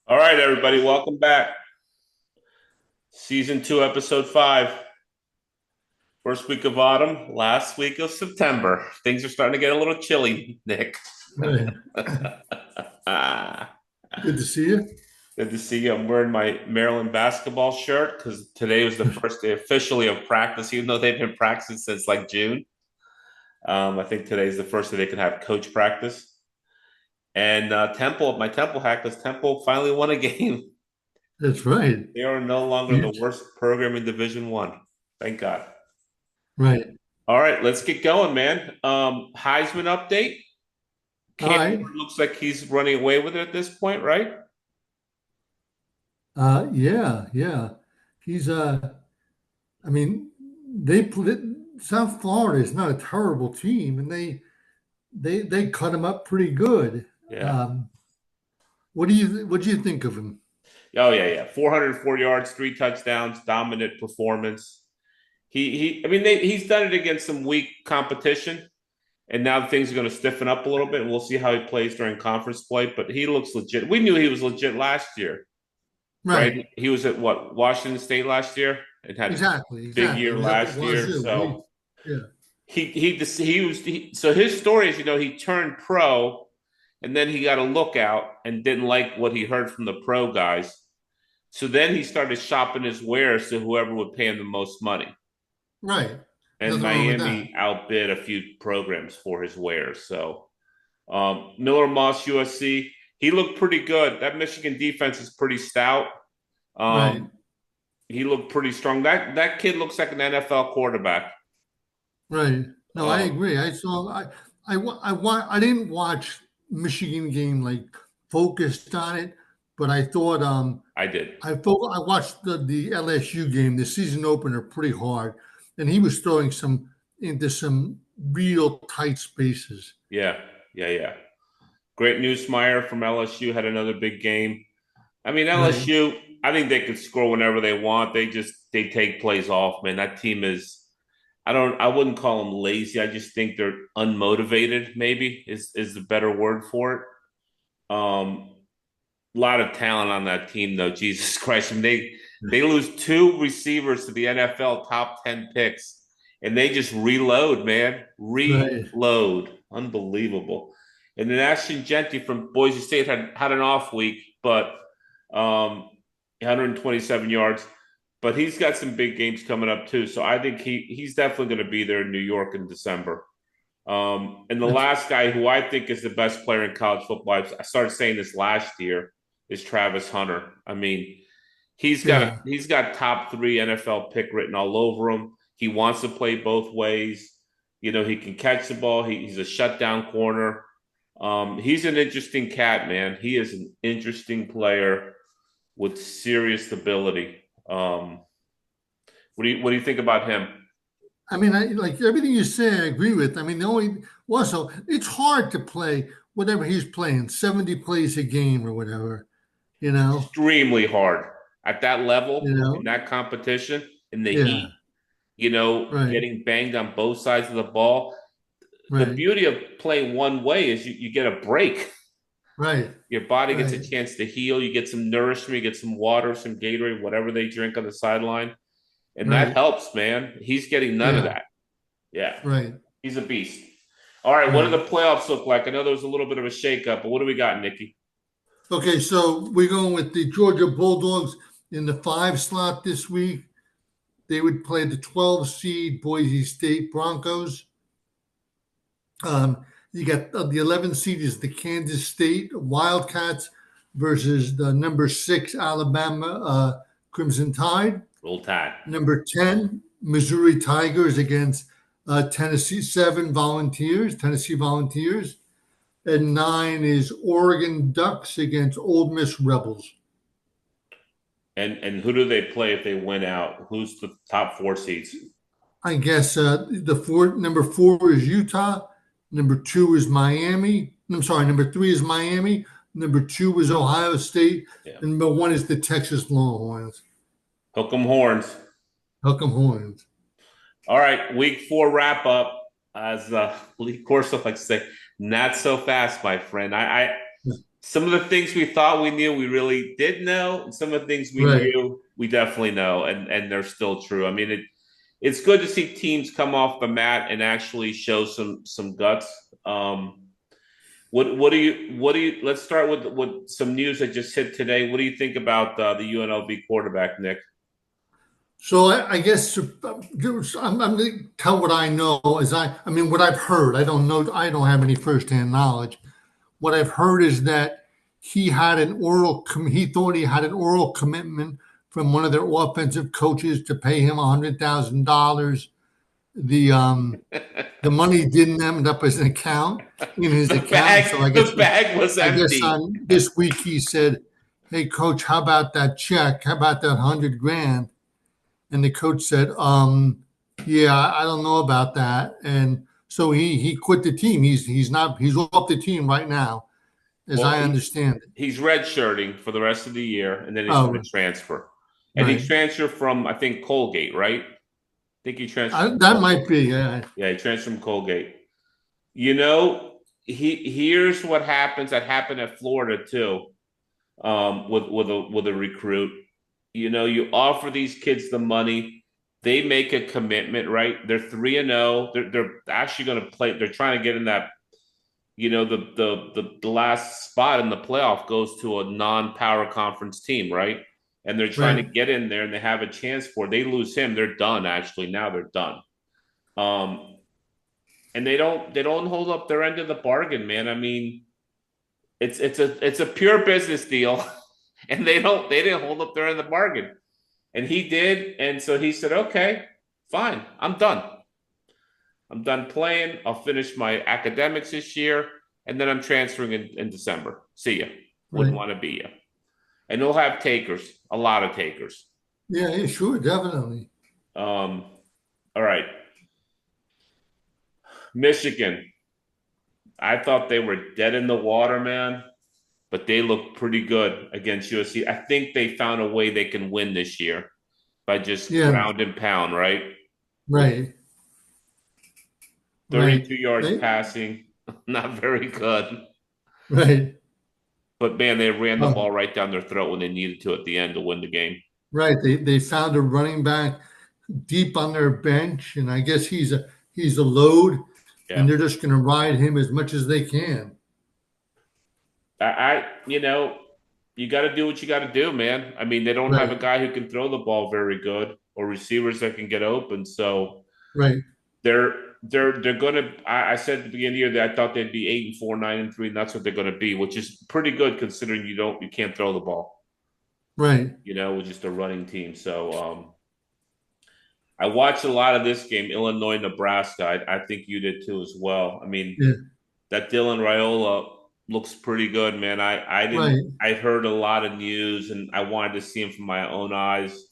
All right, everybody, welcome back. Season 2, Episode 5. First week of autumn, last week of September. Things are starting to get a little chilly, Nick. Right. Ah, Good to see you. good to see you. I'm wearing my Maryland basketball shirt because today was the first day officially of practice, even though they've been practicing since like June. I think today's the first day they can have coach practice. And my Temple hack, because Temple finally won a game. That's right. They are no longer the Huge. worst program in Division One. Thank God. Right. All right, let's get going, man. Heisman update. All Cam right. Newton looks like he's running away with it at this point, right? Yeah, yeah. He's I mean, they put South Florida is not a terrible team, and they cut him up pretty good. Yeah. Um, what do you think of him? Oh yeah, yeah. 404 yards, three touchdowns, dominant performance. I mean, he's done it against some weak competition, and now things are going to stiffen up a little bit, and we'll see how he plays during conference play. But he looks legit. We knew he was legit last year, Right. right? He was at what, Washington State last year, and had a Exactly. big Exactly. He year was up at last year. Wazoo. So Yeah. so his story is, he turned pro and then he got a lookout and didn't like what he heard from the pro guys. So then he started shopping his wares to whoever would pay him the most money. Right. And Nothing wrong with that. Miami outbid a few programs for his wares. So Miller Moss, USC, he looked pretty good. That Michigan defense is pretty stout. Right. Um, he looked pretty strong. That kid looks like an NFL quarterback. Right. No, I Um, agree. I didn't watch Michigan game like focused on it, but I thought I did. I watched the LSU game, the season opener, pretty hard, and he was throwing some into some real tight spaces. Yeah, yeah, yeah. Great Newsmeyer from LSU had another big game. I mean, Right. LSU, I think they could score whenever they want. They take plays off, man. That team is I wouldn't call them lazy. I just think they're unmotivated, maybe is the better word for it. A lot of talent on that team though. Jesus Christ. I mean, they lose two receivers to the NFL top 10 picks and they just reload, man. Right. Reload. Unbelievable. And then Ashton Genty from Boise State had an off week, but 127 yards. But he's got some big games coming up too. So I think he's definitely going to be there in New York in December. And the That's last guy who I think is the best player in college football, I started saying this last year, is Travis Hunter. I mean, yeah. he's got top three NFL pick written all over him. He wants to play both ways. He can catch the ball. He's a shutdown corner. He's an interesting cat, man. He is an interesting player with serious ability. What do you think about him? I mean, I like everything you say, I agree with. I mean, the only also it's hard to play whatever he's playing, 70 plays a game or whatever, you know. Extremely hard at that You level in know, that competition in the yeah, heat. right, Getting banged on both sides of the ball. The right, beauty of playing one way is you get a break. right, Your body gets a right, chance to heal. You get some nourishment, you get some water, some Gatorade, whatever they drink on the sideline. And that right, helps, man. He's getting none of yeah, that. Yeah. right, He's a beast. All right. What do right. the playoffs look like? I know there was a little bit of a shakeup, but what do we got, Nikki? Okay, so we're going with the Georgia Bulldogs in the 5 slot this week. They would play the 12 seed Boise State Broncos. You got the 11 seed is the Kansas State Wildcats versus the number 6 Alabama Crimson Tide. Roll Tide. Number 10, Missouri Tigers against Tennessee Volunteers. And 9 is Oregon Ducks against Old Miss Rebels. And who do they play if they win out? Who's the top four seeds? I guess number 4 is Utah. Number 2 is Miami. I'm sorry, number 3 is Miami. Number 2 is Ohio State. Yeah. And number 1 is the Texas Longhorns. Hook 'em horns. Hook 'em horns. All right, week 4 wrap up. As Lee Corso likes to say, not so fast, my friend. I some of the things we thought we knew, we really did know, and some of the things we Right. knew, we definitely know, and they're still true. I mean, it's good to see teams come off the mat and actually show some guts. What do you? Let's start with some news that just hit today. What do you think about the UNLV quarterback, Nick? So I guess I'm going to tell what I know is I mean what I've heard. I don't know. I don't have any firsthand knowledge. What I've heard is that he thought he had an oral commitment from one of their offensive coaches to pay him $100,000. The um the money didn't end up as an account in his the account. So bag, the bag was I guess empty. on this week he said, "Hey coach, how about that check? How about that 100 grand?" And the coach said, yeah, I don't know about that. And so he quit the team. He's off the team right now, as Well, I understand it. he's redshirting for the rest of the year, and then he's going Oh, to transfer. And he right. transferred from, I think, Colgate, right? I think he transferred from That Colgate. might be. Yeah. Yeah, he transferred from Colgate. You know, here's what happens. That happened at Florida too, with a recruit. You know, you offer these kids the money, they make a commitment, right? They're 3-0. They're actually going to play. They're trying to get in that. You know, the last spot in the playoff goes to a non-power conference team, right? And they're trying to Right. get in there, and they have a chance for it. They lose him, they're done. Actually, now they're done. Um, and they don't hold up their end of the bargain, man. I mean, it's a pure business deal, and they didn't hold up their end of the bargain, and he did, and so he said, okay, fine, I'm done playing. I'll finish my academics this year, and then I'm transferring in December. See ya. Wouldn't Right. want to be you. And they'll have takers, a lot of takers. Yeah. Yeah, sure. Definitely. Um, all right, Michigan. I thought they were dead in the water, man, but they look pretty good against USC. I think they found a way they can win this year by just Yeah. ground and pound, right? Right. Right. 32 yards They, passing, not very good. right. But man, they ran the Um, ball right down their throat when they needed to at the end to win the game. right. They found a running back deep on their bench, and I guess he's a load, Yeah. and they're just going to ride him as much as they can. You know, you got to do what you got to do, man. I mean, they don't have a Right. guy who can throw the ball very good or receivers that can get open. So Right. they're they're gonna. I said at the beginning of the year that I thought they'd be 8-4, 9-3, and that's what they're gonna be, which is pretty good considering you can't throw the ball. Right. You know, with just a running team. So I watched a lot of this game, Illinois, Nebraska. I think you did too as well. I mean, Yeah. that Dylan Raiola looks pretty good, man. I didn't. Right. I heard a lot of news, and I wanted to see him from my own eyes.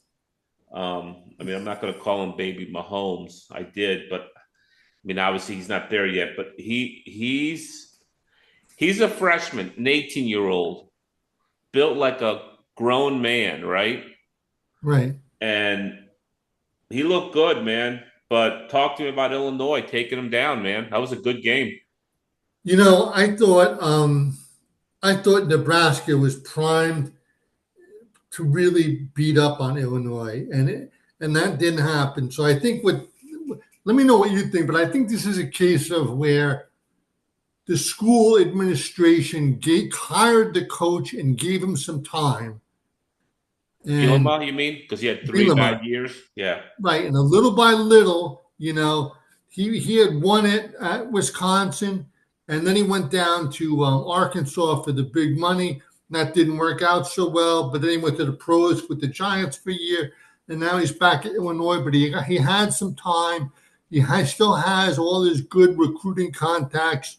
I mean, I'm not going to call him Baby Mahomes. I did, but I mean, obviously he's not there yet. But he's a freshman, an 18-year-old, built like a grown man, right? Right. And he looked good, man. But talk to me about Illinois taking him down, man. That was a good game. You know, I thought Nebraska was primed to really beat up on Illinois, and that didn't happen. So I think what let me know what you think, but I think this is a case of where the school administration hired the coach and gave him some time, and Bielema, you mean? Because he had three Bielema, bad years. Yeah, right, and a little by little, he had won it at Wisconsin, and then he went down to Arkansas for the big money. That didn't work out so well, but then he went to the pros with the Giants for a year, and now he's back at Illinois. But he had some time. Still has all his good recruiting contacts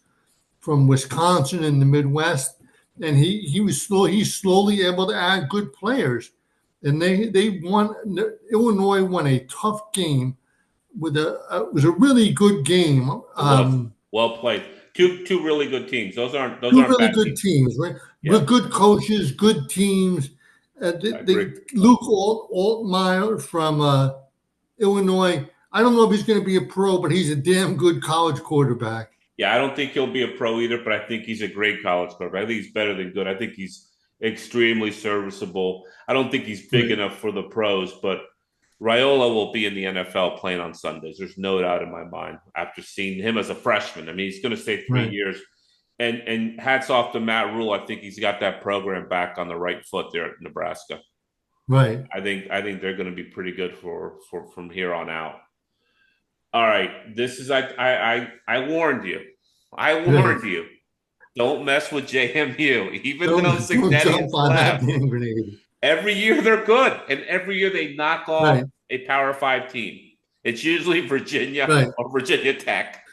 from Wisconsin and the Midwest, and he's slowly able to add good players, and they won. Illinois won a tough game with it was a really good game. it was well played. Two really good teams. Those Two aren't really bad good teams. teams, right? Yeah, With good coaches, good teams. I agree. Luke Altmaier from Illinois. I don't know if he's going to be a pro, but he's a damn good college quarterback. Yeah, I don't think he'll be a pro either, but I think he's a great college coach. I think he's better than good. I think he's extremely serviceable. I don't think he's big Right, enough for the pros, but Raiola will be in the NFL playing on Sundays. There's no doubt in my mind after seeing him as a freshman. I mean, he's going to stay three right, years. And hats off to Matt Rule. I think he's got that program back on the right foot there at Nebraska. right. I think they're going to be pretty good for from here on out. All right, this is I warned you. I Right. warned you. Don't mess with JMU, even though Don't jump Signetti's on that left. hand grenade. Every year they're good, and every year they knock off Right, a Power Five team. It's usually Virginia right, or Virginia Tech.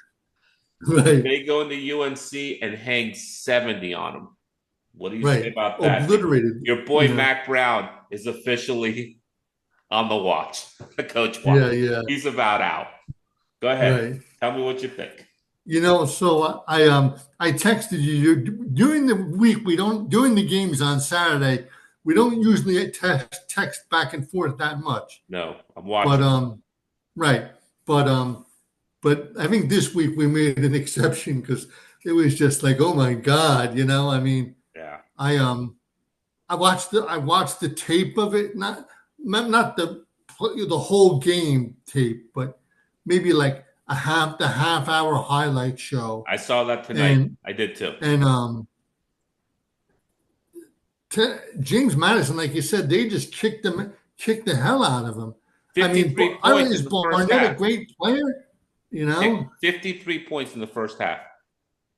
right, They go into UNC and hang 70 on them. What do you say right. about that? Obliterated. Your boy You know. Mac Brown is officially on the watch, the coach watch. Yeah, yeah. He's about out. Go ahead. Right. Tell me what you think. So I texted you. During the week we don't during the games on Saturday we don't usually text back and forth that much. No, I'm But watching. right. But I think this week we made an exception because it was just like, oh my God, I mean, Yeah. I I watched the tape of it, not the whole game tape, but maybe like the half hour highlight show. I saw that tonight. And I did too. and James Madison, like you said, they just kicked the hell out of him. I mean, 53 I don't, points is in the first Barnett a half. great player? You know, 53 points in the first half.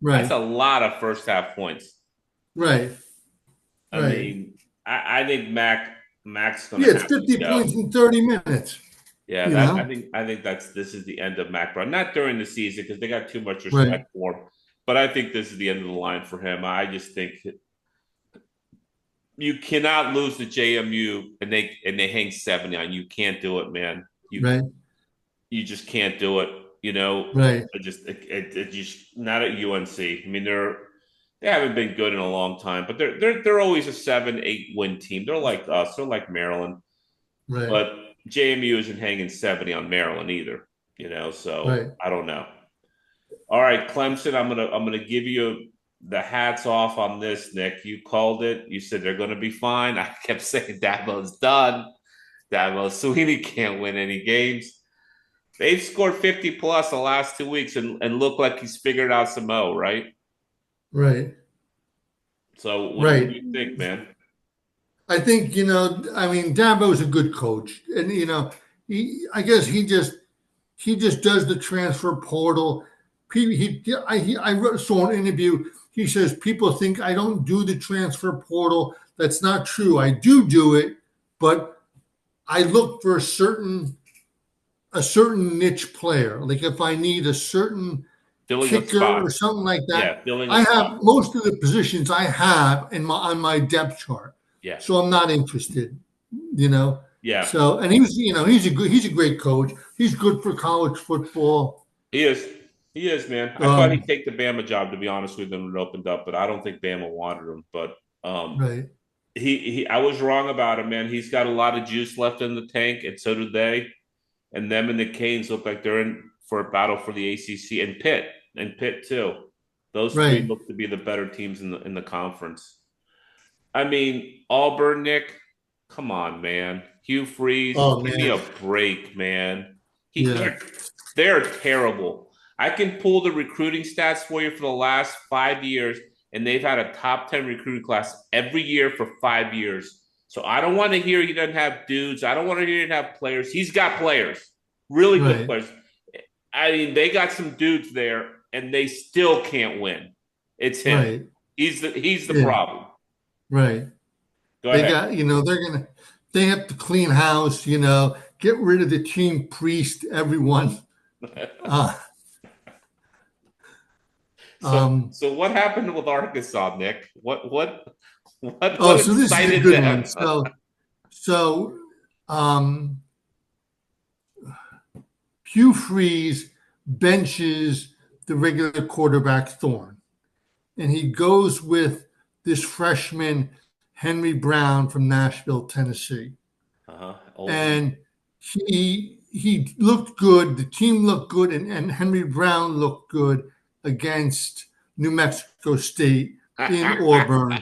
That's right, a lot of first half points. right, I right. mean, I think Mac's going to Yeah, it's have to 50 go. points in 30 minutes. Yeah, You that I know, think I think this is the end of Mac Brown. Not during the season because they got too much right, respect for him, but I think this is the end of the line for him. I just think you cannot lose to JMU and they hang 70 on you. You can't do it, man. right, You just can't do it. You know, right, it just not at UNC. I mean, they haven't been good in a long time, but they're always a 7-8 win team. They're like us. They're like Maryland, right, but JMU isn't hanging 70 on Maryland either. You know, so right. I don't know. All right, Clemson, I'm gonna give you the hats off on this, Nick. You called it. You said they're gonna be fine. I kept saying Dabo's done. Dabo Sweeney can't win any games. They've scored 50 plus the last 2 weeks and look like he's figured out some Mo, right? Right. So what do Right. you think, man? I think, I mean, Dabo's a good coach. And, I guess he just does the transfer portal. Saw an interview. He says people think I don't do the transfer portal. That's not true. I do it, but I look for a certain niche player. Like if I need a certain Filling a kicker spot. or something like that. Yeah, filling a I spot. have most of the positions I have on my depth chart, Yeah. so I'm not interested. You know, Yeah. so and he's a great coach. He's good for college football. He is. He is, man. I thought he'd Um, take the Bama job, to be honest with him, when it opened up, but I don't think Bama wanted him. But right, he I was wrong about him, man. He's got a lot of juice left in the tank, and so do they. And them and the Canes look like they're in for a battle for the ACC and Pitt too. Those three right. look to be the better teams in the conference. I mean, Auburn, Nick, come on, man. Hugh Freeze, Oh give me man, a break, man. He, yeah, they're terrible. I can pull the recruiting stats for you for the last 5 years, and they've had a top 10 recruiting class every year for 5 years. So I don't want to hear he doesn't have dudes. I don't want to hear he doesn't have players. He's got players, really good right, players. I mean, they got some dudes there, and they still can't win. It's him. right, He's the yeah, problem. right. Go They ahead. got, they have to clean house. Get rid of the team priest. Everyone. Uh, So, um, so what happened with Arkansas, Nick? What so this is a excited good one. them? So um, Hugh Freeze benches the regular quarterback Thorne, and he goes with this freshman Henry Brown from Nashville, Tennessee, Old. and he looked good. The team looked good, and Henry Brown looked good. against New Mexico State in Auburn,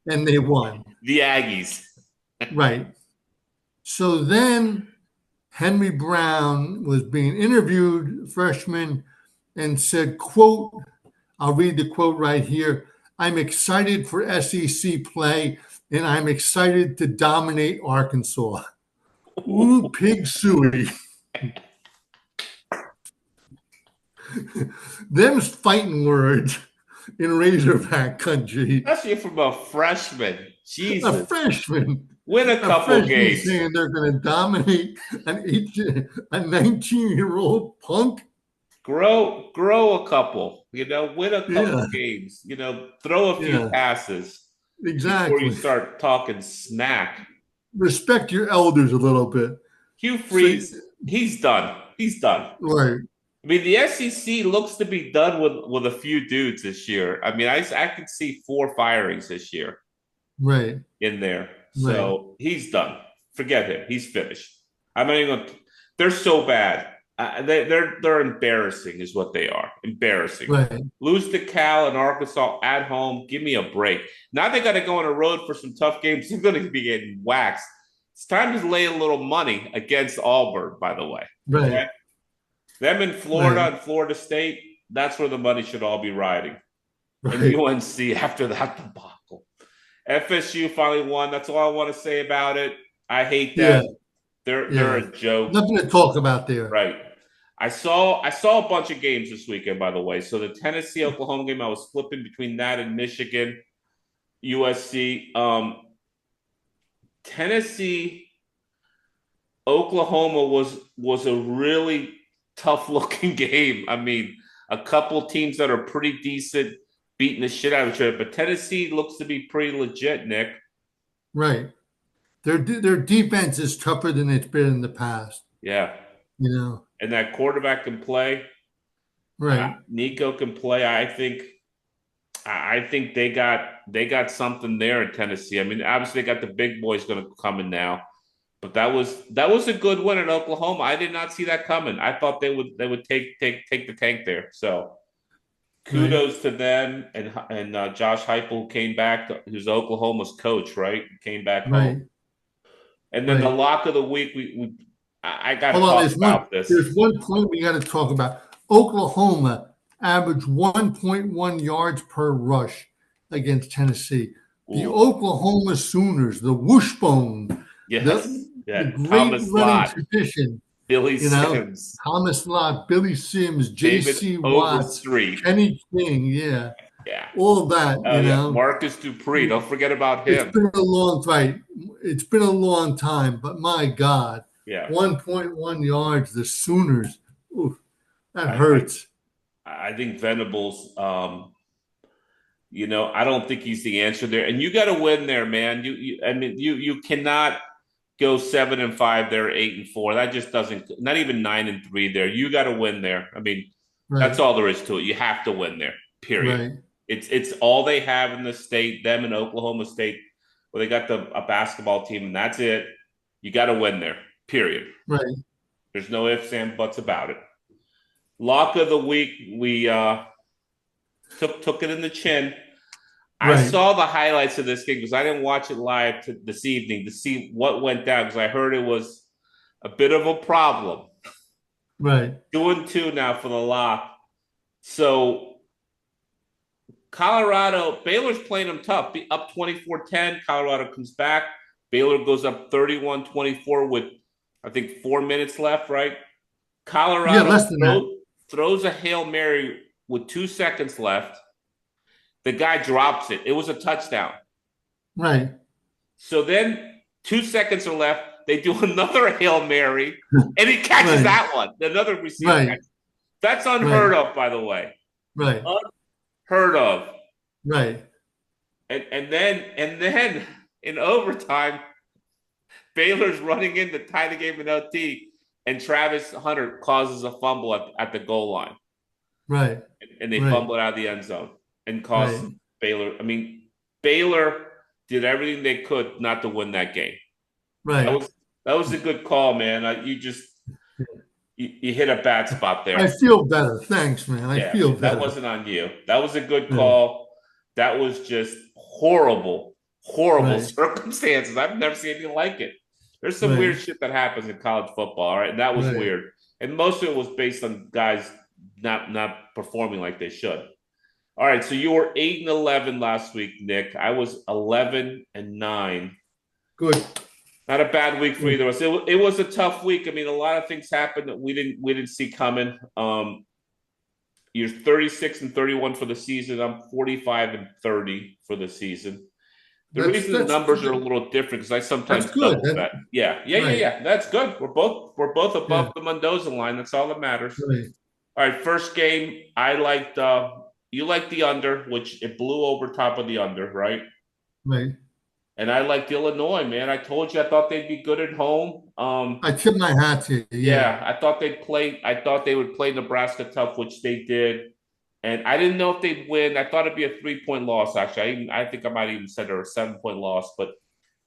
and they won. The Aggies. Right. So then Henry Brown was being interviewed, freshman, and said, quote, I'll read the quote right here. I'm excited for SEC play, and I'm excited to dominate Arkansas. Ooh, pig suey. Them's fighting words in Razorback country. Especially from a freshman. A Jesus. freshman, Win a a couple freshman games. saying they're going to dominate a 19-year-old punk. Grow a couple, win a couple Yeah, games, throw a few yeah, passes before you exactly. start talking smack. Respect your elders a little bit. Hugh So, Freeze, he's done. He's done. right, I mean, the SEC looks to be done with a few dudes this year. I mean, I could see 4 firings this year right, in there. right, So he's done. Forget him. He's finished. I'm not even. They're so bad. They're embarrassing, is what they are. Embarrassing. right. Lose to Cal and Arkansas at home. Give me a break. Now they got to go on a road for some tough games. They're going to be getting waxed. It's time to lay a little money against Auburn. By the way, Right, okay? Them in Florida right, and Florida State. That's where the money should all be riding. And right. UNC after that debacle. FSU finally won. That's all I want to say about it. I hate Yeah, them. They're yeah. a joke. Nothing to talk about there. Right. I saw a bunch of games this weekend, by the way. So the Tennessee Oklahoma game, I was flipping between that and Michigan, USC. Tennessee, Oklahoma was a really tough looking game. I mean, a couple teams that are pretty decent beating the shit out of each other, but Tennessee looks to be pretty legit, Nick. Right. Their defense is tougher than it's been in the past. Yeah. You know. And that quarterback can play. Right. Nico can play. I think they got something there in Tennessee. I mean, obviously they got the big boys going to come in now, but that was a good win in Oklahoma. I did not see that coming. I thought they would take the tank there. So Right. kudos to them and Josh Heupel came back. Who's Oklahoma's coach, right? Came back home. Right. And then the Right. lock of the week, I got to Hold on. talk about this. There's one point we got to talk about. Oklahoma averaged 1.1 yards per rush against Tennessee. The Ooh, Oklahoma Sooners, the wishbone, yes, the yeah. great Thomas running Lott, tradition. Billy You know, Sims, Thomas Lott, Billy Sims, David J.C. Watts, Overstreet. Kenny King, yeah, Yeah. all that. Oh yeah. Marcus Dupree. Don't forget about It's him. been a long fight. It's been a long time, but my God, Yeah. 1.1 yards. The Sooners, oof, that I I, hurts. I think Venables. I don't think he's the answer there. And you got to win there, man. I mean, you cannot go 7-5 there, 8-4. That just doesn't. Not even 9-3 there. You got to win there. I mean, that's Right, all there is to it. You have to win there. Period. right, It's all they have in the state. Them in Oklahoma State, where they got a basketball team, and that's it. You got to win there. Period. right, There's no ifs and buts about it. Lock of the week, we took it in the chin. I right, saw the highlights of this game because I didn't watch it live this evening to see what went down because I heard it was a bit of a problem. right. 2-2 now for the lock. So Colorado, Baylor's playing them tough. Up 24-10. Colorado comes back. Baylor goes up 31-24 with, I think, 4 minutes left, right? Yeah, Colorado less than that. throws a Hail Mary with 2 seconds left. The guy drops it. It was a touchdown. Right, So then 2 seconds are left. They do another Hail Mary, and he catches right, that one. Another receiver right, catch. That's unheard right, of, by the way. right, Unheard of. right. And then in overtime, Baylor's running in to tie the game in OT, and Travis Hunter causes a fumble at the goal line. Right, And they right, fumble it out of the end zone and cost right, Baylor. I mean, Baylor did everything they could not to win that game. That right. was that was a good call, man. you hit a bad spot I there. feel better. Thanks, man. I Yeah, feel that better. wasn't on you. That was a good Yeah, call. That was just horrible, horrible right, circumstances. I've never seen anything like it. There's some right, weird shit that happens in college football, all right? And that was right. weird. And most of it was based on guys not performing like they should. All right, so you were 8-11 last week, Nick. I was 11-9. Good, Not a bad week for good. either of us. It was a tough week. I mean, a lot of things happened that we didn't see coming. You're 36-31 for the season. I'm 45-30 for the season. The That's reason the that's numbers are a little different because I that's sometimes good. double bet. Yeah, yeah, yeah, Right. yeah. That's good. We're both Yeah, above the Mendoza line. That's all that matters. right, All right, first game. I liked you liked the under, which it blew over top of the under, right? right. And I liked Illinois, man. I told you I thought they'd be good at home. I tip my hat to you. Yeah, Yeah, I thought they'd play. I thought they would play Nebraska tough, which they did. And I didn't know if they'd win. I thought it'd be a 3-point loss. Actually, I think I might even said a 7-point loss, but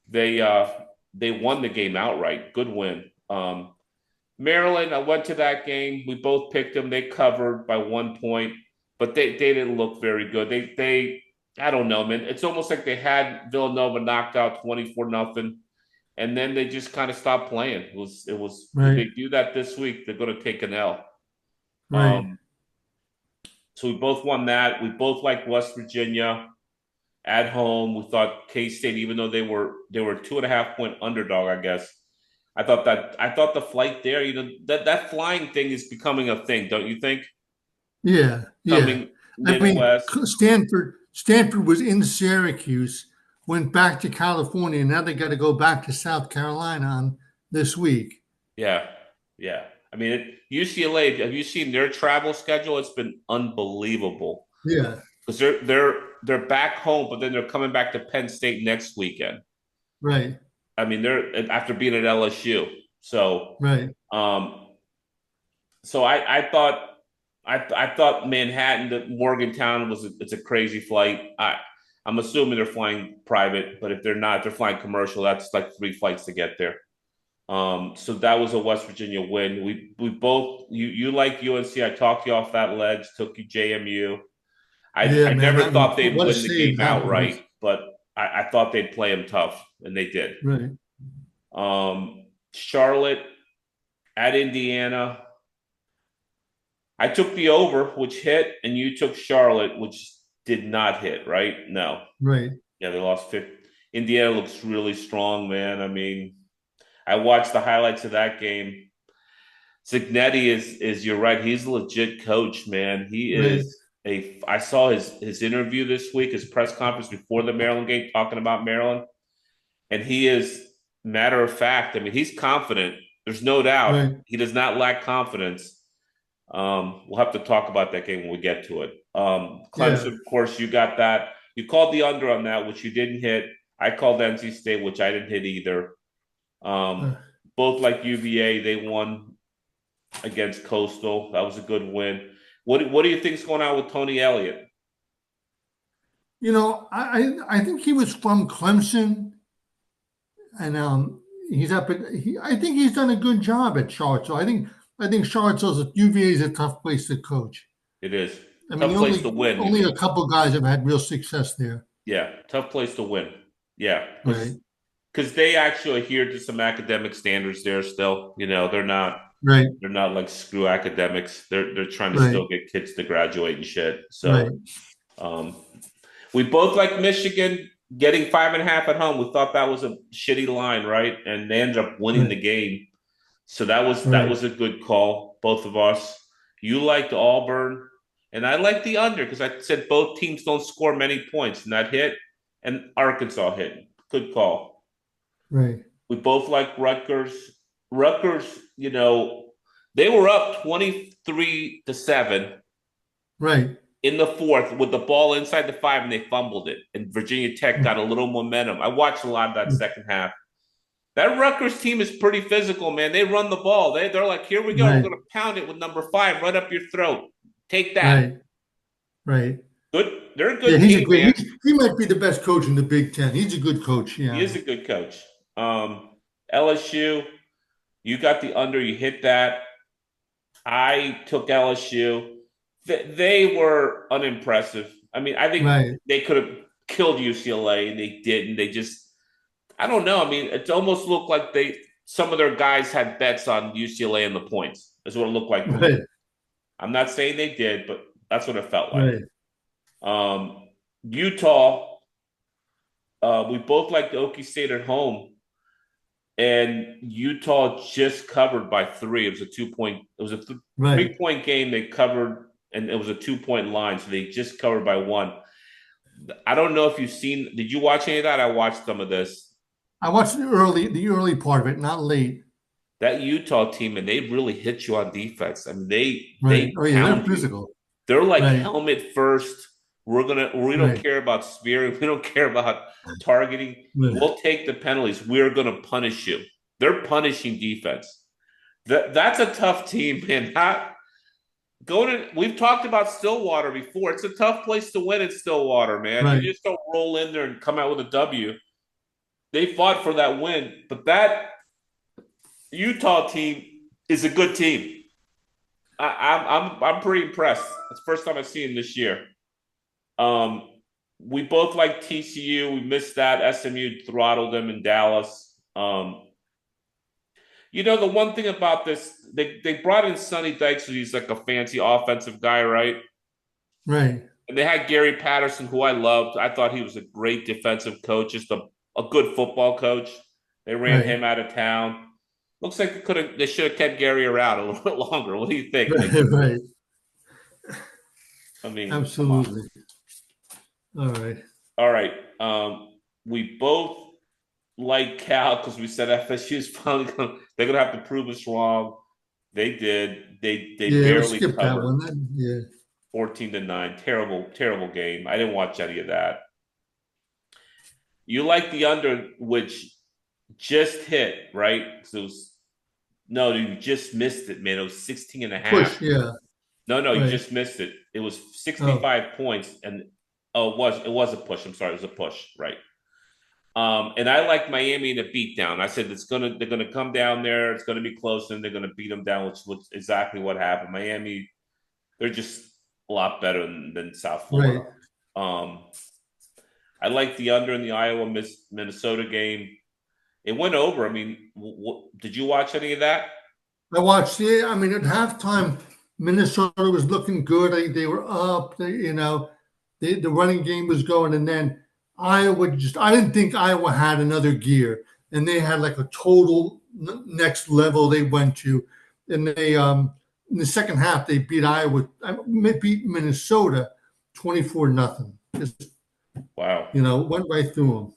they uh, they won the game outright. Good win. Maryland, I went to that game. We both picked them. They covered by 1 point, but they didn't look very good. They I don't know, man. It's almost like they had Villanova knocked out 24-0, and then they just kind of stopped playing. It was if right, they do that this week, they're going to take an L. right. Um, so we both won that. We both like West Virginia at home. We thought K State, even though they were 2.5-point underdog, I guess. I thought the flight there, that flying thing is becoming a thing, don't you think? Yeah, yeah. Coming I mean, Midwest, Stanford was in Syracuse, went back to California, and now they got to go back to South Carolina on this week. yeah, yeah. I mean, UCLA. Have you seen their travel schedule? It's been unbelievable Yeah, because they're back home, but then they're coming back to Penn State next weekend. right, I mean, they're after being at LSU. So, right. um, so I thought Manhattan to Morgantown it's a crazy flight. I'm assuming they're flying private, but if they're not, they're flying commercial. That's like 3 flights to get there. So that was a West Virginia win. We both you like UNC. I talked you off that ledge. Took you JMU. Yeah, I man, never that was thought they'd what a win the save game that was. outright, but I thought they'd play them tough, and they did. Right, Charlotte at Indiana. I took the over, which hit, and you took Charlotte, which did not hit, right? No. right. Yeah, they lost 50. Indiana looks really strong, man. I mean, I watched the highlights of that game. Zignetti is you're right. He's a legit coach, man. He Right, is a. I saw his interview this week, his press conference before the Maryland game, talking about Maryland, and he is matter of fact. I mean, he's confident. There's no doubt right. he does not lack confidence. We'll have to talk about that game when we get to it. Yeah, Clemson, of course, you got that. You called the under on that, which you didn't hit. I called NC State, which I didn't hit either. uh, Both like UVA, they won against Coastal. That was a good win. What do you think's going on with Tony Elliott? I think he was from Clemson, and he's up at. I think he's done a good job at Charlotte. So I think Charlottesville's UVA is a tough place to coach. It is I mean, tough place to win. only a couple guys have had real success there. Yeah, tough place to win. Yeah, Right, because they actually adhere to some academic standards there. Still, right, they're not like screw academics. They're trying to right, still get kids to graduate and shit. right. So um, we both like Michigan getting 5.5 at home. We thought that was a shitty line, right? And they ended up winning Right, the game. So that was right, a good call, both of us. You liked Auburn, and I liked the under because I said both teams don't score many points, and that hit, and Arkansas hit. Good call. right, We both like Rutgers. Rutgers, they were up 23-7 right. in the fourth with the ball inside the 5, and they fumbled it. And Virginia Tech got a little momentum. I watched a lot of that second half. That Rutgers team is pretty physical, man. They run the ball. They're like, here we go. We're Right, going to pound it with number 5 right up your throat. Take that. right, right. Good. They're a Yeah, good team, man. he might be the best coach in the Big Ten. He's a good coach. He Yeah, is a good coach. LSU, you got the under. You hit that. I took LSU. They were unimpressive. I mean, I think Right, they could have killed UCLA and they didn't. They just, I don't know. I mean, it almost looked like some of their guys had bets on UCLA and the points. That's what it looked like to me. right, I'm not saying they did, but that's what it felt like. right, Utah, we both liked Okie State at home, and Utah just covered by three. It was a 2 point. It was a right. 3 point game. They covered, and it was a 2 point line, so they just covered by one. I don't know if you've seen. Did you watch any of that? I watched some of this. I watched the early part of it, not late. That Utah team, and they really hit you on defense. I mean, Right. they Oh yeah, they're pound you. physical. They're like Right, helmet first. We don't right, care about spearing. We don't care about targeting. right, We'll take the penalties. We're gonna punish you. They're punishing defense. That's a tough team, man. Not going to we've talked about Stillwater before. It's a tough place to win in Stillwater, man. You right, just don't roll in there and come out with a W. They fought for that win, but that Utah team is a good team. I'm pretty impressed. It's the first time I've seen them this year. Um, we both like TCU. We missed that. SMU throttled them in Dallas. The one thing about this, they brought in Sonny Dykes, so he's like a fancy offensive guy, right? right. And they had Gary Patterson, who I loved. I thought he was a great defensive coach, just a good football coach. They ran Right. him out of town. Looks like they should have kept Gary around a little bit longer. What do you think? Like, Right, right. I mean, come on. Absolutely. All right. All right. We both like Cal because we said FSU is finally they're gonna have to prove us wrong. They did. They Yeah, we barely skipped that covered one. Yeah. 14-9. Terrible, terrible game. I didn't watch any of that. You like the under, which just hit, right? So it was, no, you just missed it, man. It was 16 and a half. Push. Yeah. No, you Right. just missed it. It was Oh, 65 points, and it was a push. I'm sorry, it was a push, right? And I like Miami in a beatdown. I said they're gonna come down there. It's gonna be close, and they're gonna beat them down, which was exactly what happened. Miami, they're just a lot better than South Florida. right. Um, I like the under in the Iowa Minnesota game. It went over. I mean, did you watch any of that? I watched. Yeah. I mean, at halftime, Minnesota was looking good. They were up. The running game was going, and then Iowa just. I didn't think Iowa had another gear, and they had like a total next level they went to, and they in the second half they beat Iowa. Beat Minnesota 24-0. Just Wow. went right through them.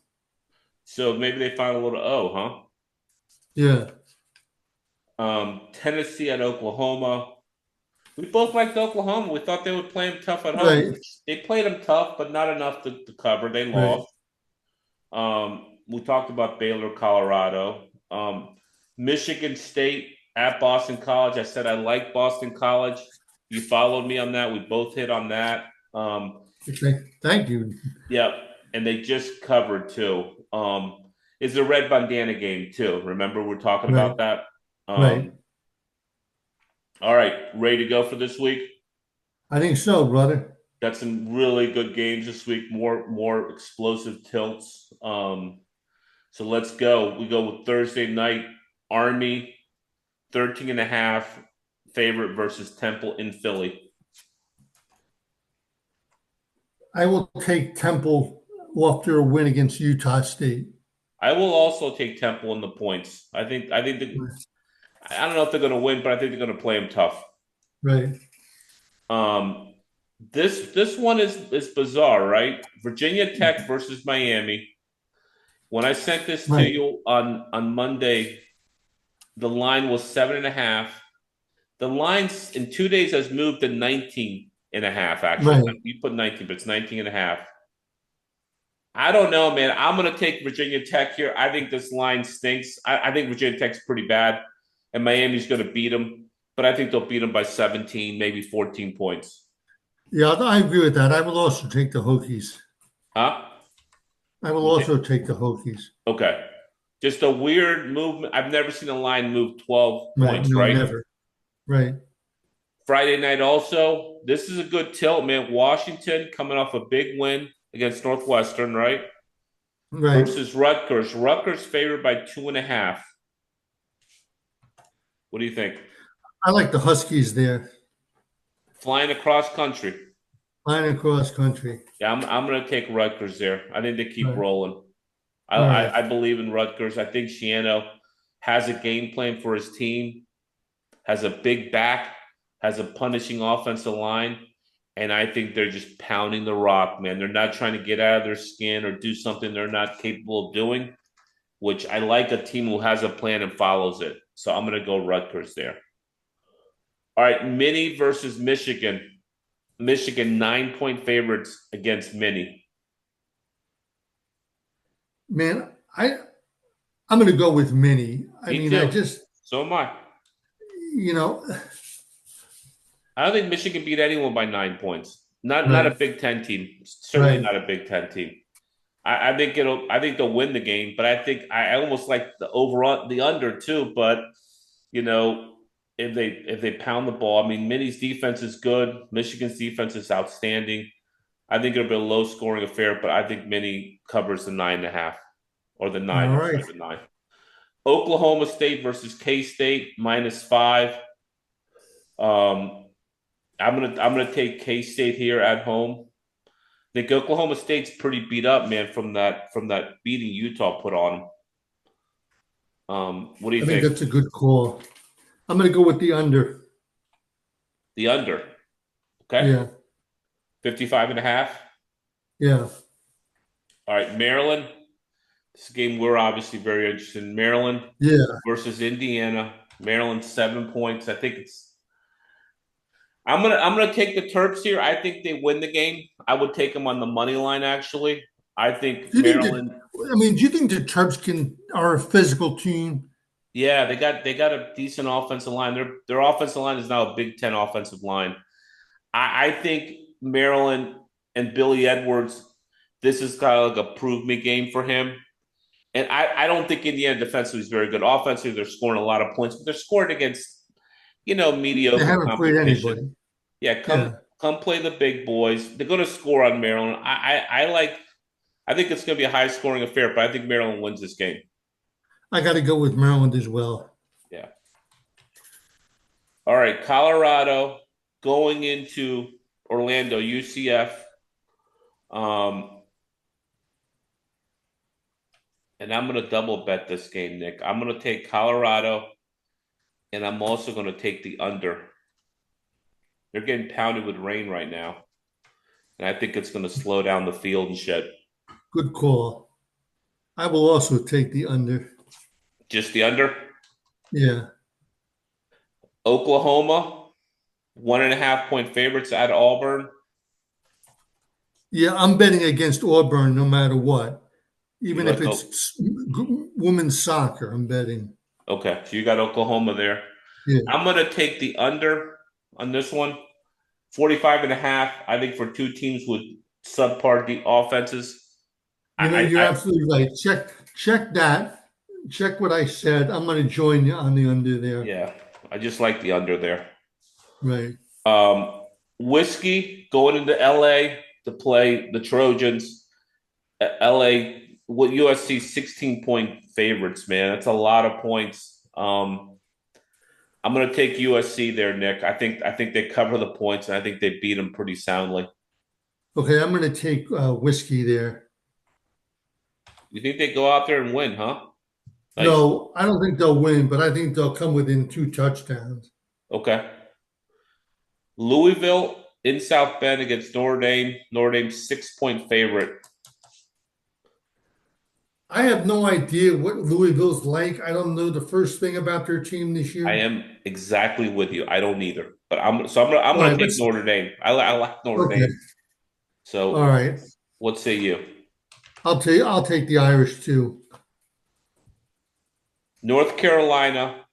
So maybe they found a little huh? Yeah. Tennessee at Oklahoma. We both liked Oklahoma. We thought they would play them tough at home. Right. They played them tough, but not enough to cover. They Right. lost. We talked about Baylor, Colorado. Michigan State at Boston College. I said I like Boston College. You followed me on that. We both hit on that. Okay. Thank you. Yeah, and they just covered too. It's a red bandana game too. Remember, we're talking Right. about that. Right. All right, ready to go for this week? I think so, brother. Got some really good games this week. More explosive tilts. So let's go. We go with Thursday night. Army 13 and a half favorite versus Temple in Philly. I will take Temple after a win against Utah State. I will also take Temple in the points. I don't know if they're going to win, but I think they're going to play them tough. Right. Um, this one is bizarre, right? Virginia Tech versus Miami. When I sent this to Right. you on Monday, the line was 7.5. The line in 2 days has moved to 19 and a half, actually. Right. You put 19, but it's 19 and a half. I don't know, man. I'm going to take Virginia Tech here. I think this line stinks. I think Virginia Tech's pretty bad, and Miami's going to beat them, but I think they'll beat them by 17, maybe 14 points. Yeah, I agree with that. I will also take the Hokies. Huh? I will also take the Hokies. Okay. Just a weird movement. I've never seen a line move 12 Right. points, No, right? never. Right. Friday night also. This is a good tilt, man. Washington coming off a big win against Northwestern, right? Right. Versus Rutgers. Rutgers favored by 2.5. What do you think? I like the Huskies there, Flying across country. flying across country. Yeah, I'm gonna take Rutgers there. I think they keep Right. rolling. I, All right. I, I believe in Rutgers. I think Shiano has a game plan for his team, has a big back, has a punishing offensive line, and I think they're just pounding the rock, man. They're not trying to get out of their skin or do something they're not capable of doing, which I like a team who has a plan and follows it. So I'm gonna go Rutgers there. All right, Mini versus Michigan. Michigan 9-point favorites against Mini. Man, I'm going to go with Mini. I Me mean, I too. just, So am I. you know, I don't think Michigan beat anyone by 9 points. Not a right, Big Ten team. Certainly right. not a Big Ten team. I think they'll win the game, but I almost like the overall the under too. But you know, if they pound the ball, I mean, Minnie's defense is good. Michigan's defense is outstanding. I think it'll be a low scoring affair, but I think Minnie covers the 9.5 or the All nine. I'm right. sorry, the 9. Oklahoma State versus K State -5. Um, I'm gonna take K State here at home. I think Oklahoma State's pretty beat up, man, from that beating Utah put on them. What do you I think think? that's a good call. I'm going to go with the under. The under, okay, Yeah. 55.5. Yeah. All right, Maryland. This is a game we're obviously very interested in. Maryland Yeah. versus Indiana. Maryland 7 points. I think it's. I'm gonna take the Terps here. I think they win the game. I would take them on the money line. Actually, I think Do you think that, Maryland. I mean, do you think the Terps are a physical team? Yeah, they got a decent offensive line. Their offensive line is now a Big Ten offensive line. I think Maryland and Billy Edwards, this is kind of like a prove me game for him. And I don't think Indiana defensively is very good. Offensively, they're scoring a lot of points, but they're scoring against, They mediocre haven't played competition. anybody. Yeah, Yeah. come play the big boys. They're going to score on Maryland. I think it's going to be a high scoring affair, but I think Maryland wins this game. I got to go with Maryland as well. Yeah. All right, Colorado going into Orlando, UCF. Um, and I'm going to double bet this game, Nick. I'm going to take Colorado, and I'm also going to take the under. They're getting pounded with rain right now, and I think it's going to slow down the field and shit. Good call. I will also take the under. Just the under. Yeah. Oklahoma, 1.5 point favorites at Auburn. Yeah, I'm betting against Auburn no matter what. You Even if like it's women's soccer, I'm betting. okay, so you got Oklahoma there. Yeah. I'm going to take the under on this one. 45.5. I think for two teams with subpar offenses. You're I absolutely right. Check that. Check what I said. I'm going to join you on the under there. yeah, I just like the under there. Right. Um, Whiskey going into LA to play the Trojans. LA with USC 16-point favorites, man. That's a lot of points. I'm going to take USC there, Nick. I think they cover the points, and I think they beat them pretty soundly. Okay, I'm going to take whiskey there. You think they go out there and win, huh? Nice. No, I don't think they'll win, but I think they'll come within 2 touchdowns. Okay. Louisville in South Bend against Notre Dame. Notre Dame 6-point favorite. I have no idea what Louisville's like. I don't know the first thing about their team this I year. am exactly with you. I don't either, but I'm gonna All right, take let's. Notre Dame. I like Notre Okay. Dame. All So right. what say you? I'll take the Irish too. North Carolina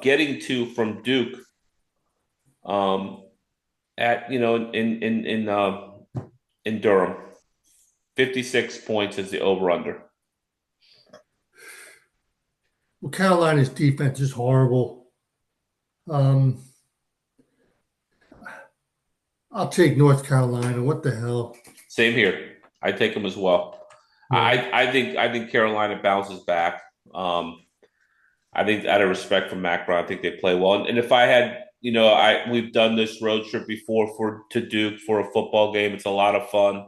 getting to from Duke um, at in Durham. 56 points is the over under. Well, Carolina's defense is horrible. Um, I'll take North Carolina. What the hell? Same here. I take them as well. Yeah, I think Carolina bounces back. Um, I think out of respect for Mac Brown, I think they play well. And if I had, we've done this road trip before for to Duke for a football game. It's a lot of fun.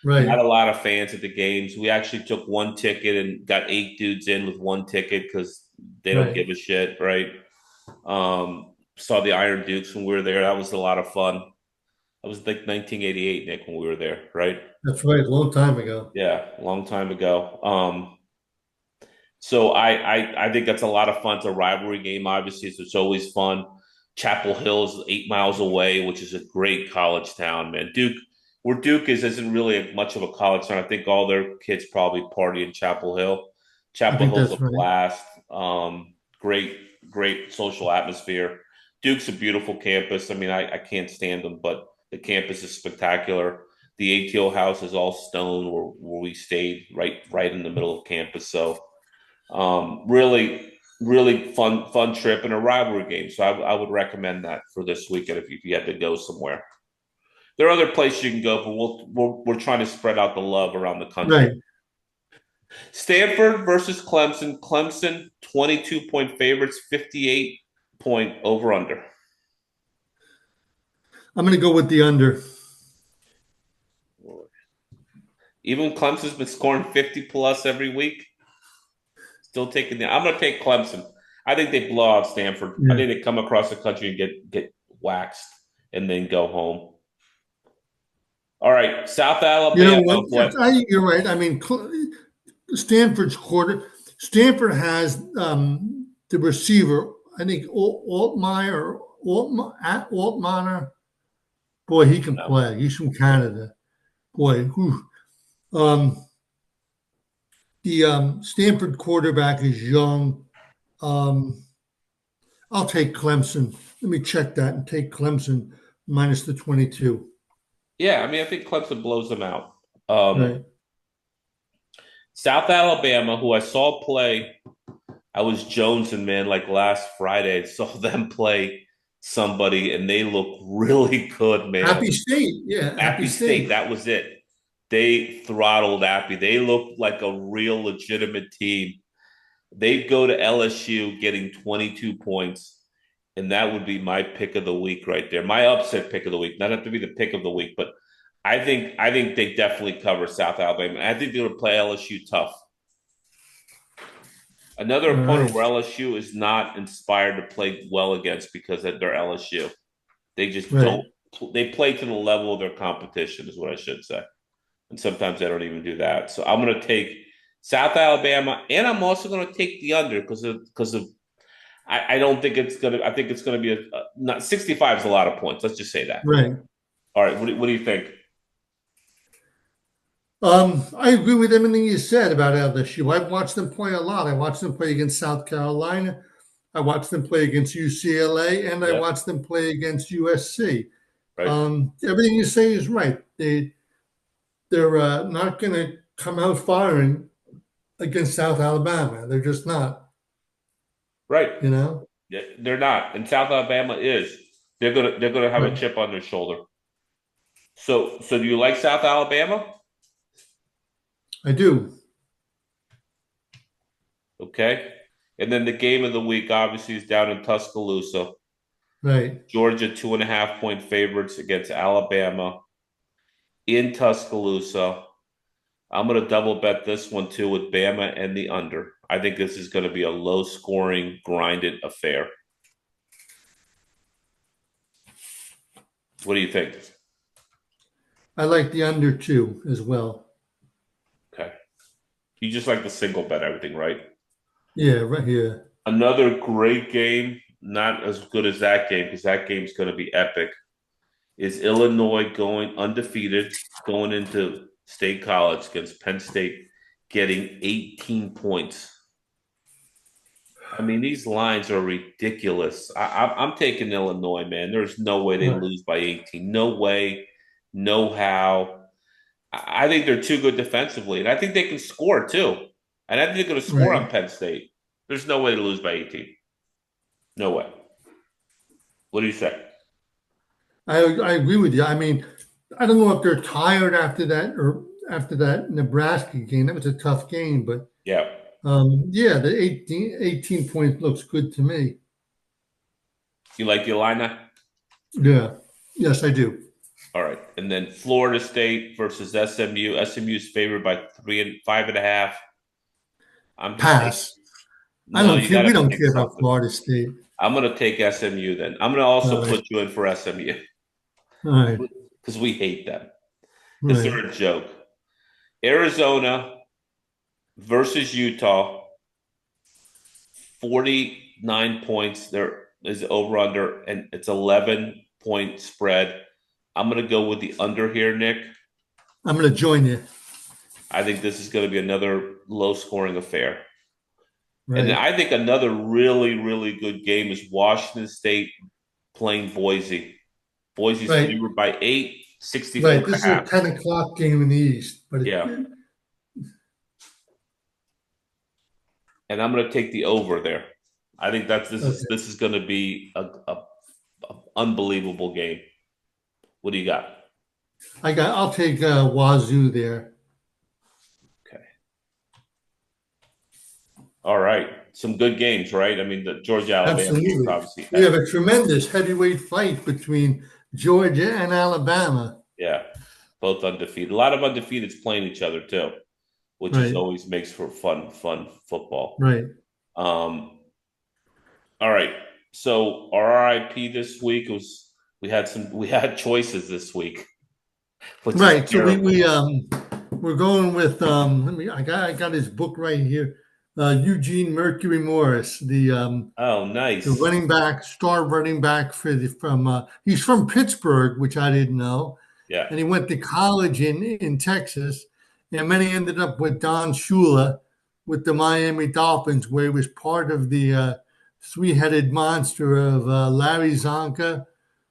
Not right, a lot of fans at the games. We actually took one ticket and got 8 dudes in with one ticket because they don't right. give a shit, right? Saw the Iron Dukes when we were there. That was a lot of fun. That was like 1988, Nick, when we were there, right? That's right. A long time ago. Yeah, a long time ago. So I think that's a lot of fun. It's a rivalry game, obviously, so it's always fun. Chapel Hill is 8 miles away, which is a great college town, man. Where Duke is isn't really much of a college town. I think all their kids probably party in Chapel Hill. I Chapel think Hill's a that's right. blast. Great, great social atmosphere. Duke's a beautiful campus. I mean, I can't stand them, but the campus is spectacular. The ATO house is all stone where we stayed right in the middle of campus. So really, really fun trip and a rivalry game. So I would recommend that for this weekend if you had to go somewhere. There are other places you can go, but we're trying to spread out the love around the country. Right. Stanford versus Clemson. Clemson 22-point favorites, 58-point over under. I'm going to go with the under. Even Clemson's been scoring 50 plus every week. Still taking the. I'm going to take Clemson. I think they blow out Stanford. I Yeah. think they come across the country and get waxed and then go home. All right, South You know Alabama. what? What? You're right. I mean, Stanford's quarter. Stanford has the receiver. I think Altmaier Altmaier. Boy, he can No. play. He's from Canada. Boy, whew. The Stanford quarterback is young. Um, I'll take Clemson. Let me check that and take Clemson minus the 22. Yeah, I mean, I think Clemson blows them out. Um, Right. South Alabama, who I saw play, I was jonesing, man. Like last Friday, I saw them play somebody, and they look really good, man. Happy State. Yeah, Happy Appy State, State. that was it. They throttled Appy. They looked like a real legitimate team. They'd go to LSU getting 22 points, and that would be my pick of the week right there. My upset pick of the week. Not have to be the pick of the week, but I think they definitely cover South Alabama. I think they're going to play LSU tough. Another All opponent right. where LSU is not inspired to play well against because they're LSU. They just Right. don't. They play to the level of their competition, is what I should say. And sometimes they don't even do that. So I'm going to take South Alabama, and I'm also going to take the under because of I don't think it's going to. I think it's going to be not 65 is a lot of points. Let's just say that. Right. All right. What do you think? I agree with everything you said about LSU. I've watched them play a lot. I watched them play against South Carolina. I watched them play against UCLA, and I Yeah. watched them play against USC. Right. Everything you say is right. They're not going to come out firing against South Alabama. They're just not. Right. You know. Yeah, they're not, and South Alabama is. They're gonna have a Right. chip on their shoulder. So do you like South Alabama? I do. Okay. And then the game of the week obviously is down in Tuscaloosa. Right. Georgia 2.5 point favorites against Alabama in Tuscaloosa. I'm going to double bet this one too with Bama and the under. I think this is going to be a low scoring, grinded affair. What do you think? I like the under two as well. Okay. You just like the single bet everything, right? Yeah. Right here. Another great game, not as good as that game because that game's going to be epic. Is Illinois going undefeated going into State College against Penn State, getting 18 points? I mean, these lines are ridiculous. I'm taking Illinois, man. There's no way they Right. lose by 18. No way, no how. I think they're too good defensively, and I think they can score too. And I think they're going to score on Right. Penn State. There's no way to lose by 18. No way. What do you say? I agree with you. I mean, I don't know if they're tired after that or after that Nebraska game. That was a tough game, but Yeah. yeah, the 18 points looks good to me. You like the Illini? Yeah. Yes, I do. All right. And then Florida State versus SMU. SMU is favored by 3 and 5.5. I'm just taking. Pass. I No, don't you care. got We to don't pick care about something. Florida State. I'm going to take SMU then. I'm going to also All right. put you in for SMU All right. because we hate them because Right. they're a joke. Arizona versus Utah, 49 points. There is over under, and it's 11-point spread. I'm going to go with the under here, Nick. I'm going to join you. I think this is going to be another low scoring affair. And then Right. I think another really, really good game is Washington State playing Boise. Boise's Right. favored by 8, 64 Right. and This a is a half. 10 o'clock game in the East, but Yeah. And I'm going to take the over there. I think that's okay. this is going to be a unbelievable game. What do you got? I'll take Wazoo there. Okay. All right. Some good games, right? I mean, the Georgia Alabama games Absolutely. obviously We had, have a tremendous heavyweight fight between Georgia and Alabama. yeah, both undefeated. A lot of undefeateds playing each other too, which is Right. always makes for fun football. Right. Um, all right. So our RIP this week was we had choices this week, which is Right. So we terrible. we're going with let me I got his book right here. Eugene Mercury Morris, Oh, the nice. running back, star running back for the from he's from Pittsburgh, which I didn't know. Yeah. And he went to college in Texas, and then he ended up with Don Shula with the Miami Dolphins, where he was part of the three-headed monster of Larry Zonka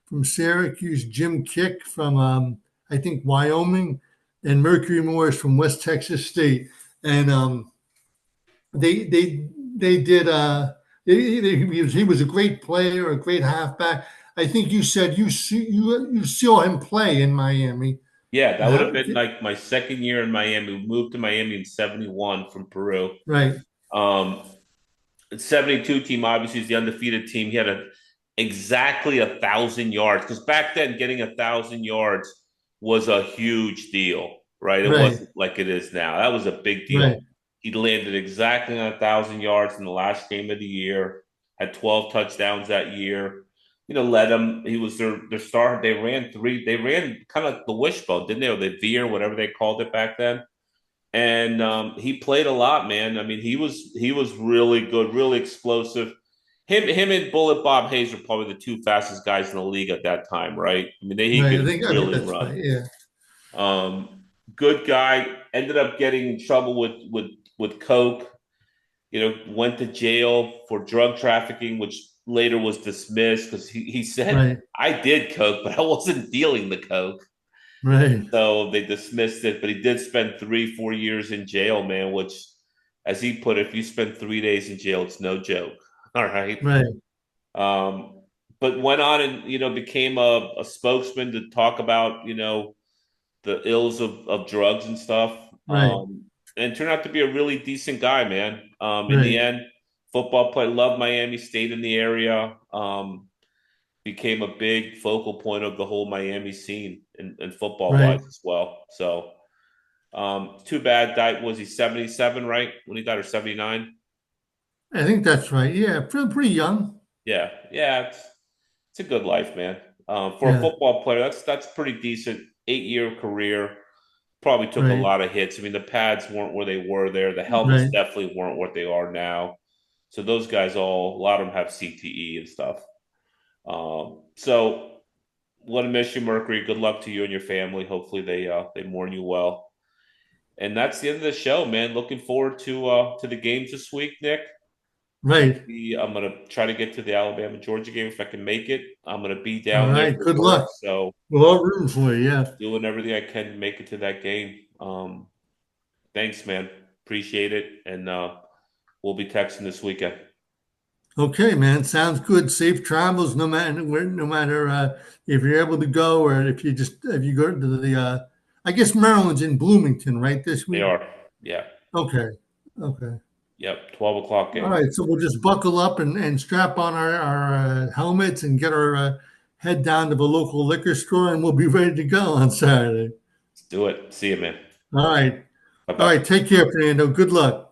from Syracuse, Jim Kick from I think Wyoming, and Mercury Morris from West Texas State. And they did. He was a great player, a great halfback. I think you said you saw him play in Miami. Yeah, that would How, have been like my second year in Miami. We moved to Miami in 71 from Peru. right, Um, 72 team obviously is the undefeated team. He had exactly 1,000 yards because back then getting 1,000 yards was a huge deal, right? It right, wasn't like it is now. That was a big deal. right, He landed exactly on 1,000 yards in the last game of the year. Had 12 touchdowns that year. Led them. He was their star. They ran three. They ran kind of the wishbone, didn't they? Or the veer, whatever they called it back then. And he played a lot, man. I mean, he was really good, really explosive. Him and Bullet Bob Hayes are probably the two fastest guys in the league at that time, right? I mean, he right. could I think really that's run. right. Yeah, Good guy. Ended up getting in trouble with coke. Went to jail for drug trafficking, which later was dismissed because he said right, I did coke, but I wasn't dealing the coke. right, So they dismissed it, but he did spend 3, 4 years in jail, man, which, as he put it, if you spend 3 days in jail, it's no joke. All right. right, But went on and, became a spokesman to talk about, the ills of drugs and stuff. right, And turned out to be a really decent guy, man. In the right, end, football play, loved Miami, stayed in the area. Became a big focal point of the whole Miami scene and football right. wise as well. So too bad. Died was he 77, right? When he died, or 79? I think that's right. Yeah, pretty young. Yeah, yeah. It's a good life, man. For a Yeah, football player, that's pretty decent. 8-year career. Probably took a right, lot of hits. I mean, the pads weren't where they were there. The helmets right, definitely weren't what they are now. So those guys a lot of them have CTE and stuff. So want to miss you, Mercury. Good luck to you and your family. Hopefully they mourn you well. And that's the end of the show, man. Looking forward to the games this week, Nick. right. I'm gonna try to get to the Alabama Georgia game if I can make it. I'm gonna be All down there right. for Good work, luck. so We're all rooting for you. Yeah. doing everything I can to make it to that game. Thanks, man. Appreciate it, and we'll be texting this weekend. Okay, man. Sounds good. Safe travels, no matter where, no matter if you're able to go or if you go to the I guess Maryland's in Bloomington, right, this They week? are. Yeah. Okay. Okay. Yep. 12 o'clock All game. right. So we'll just buckle up and strap on our helmets and get our head down to the local liquor store and we'll be ready to go on Saturday. Let's do it. See you, man. All right. Bye All bye. right. Take care, Fernando. Good luck.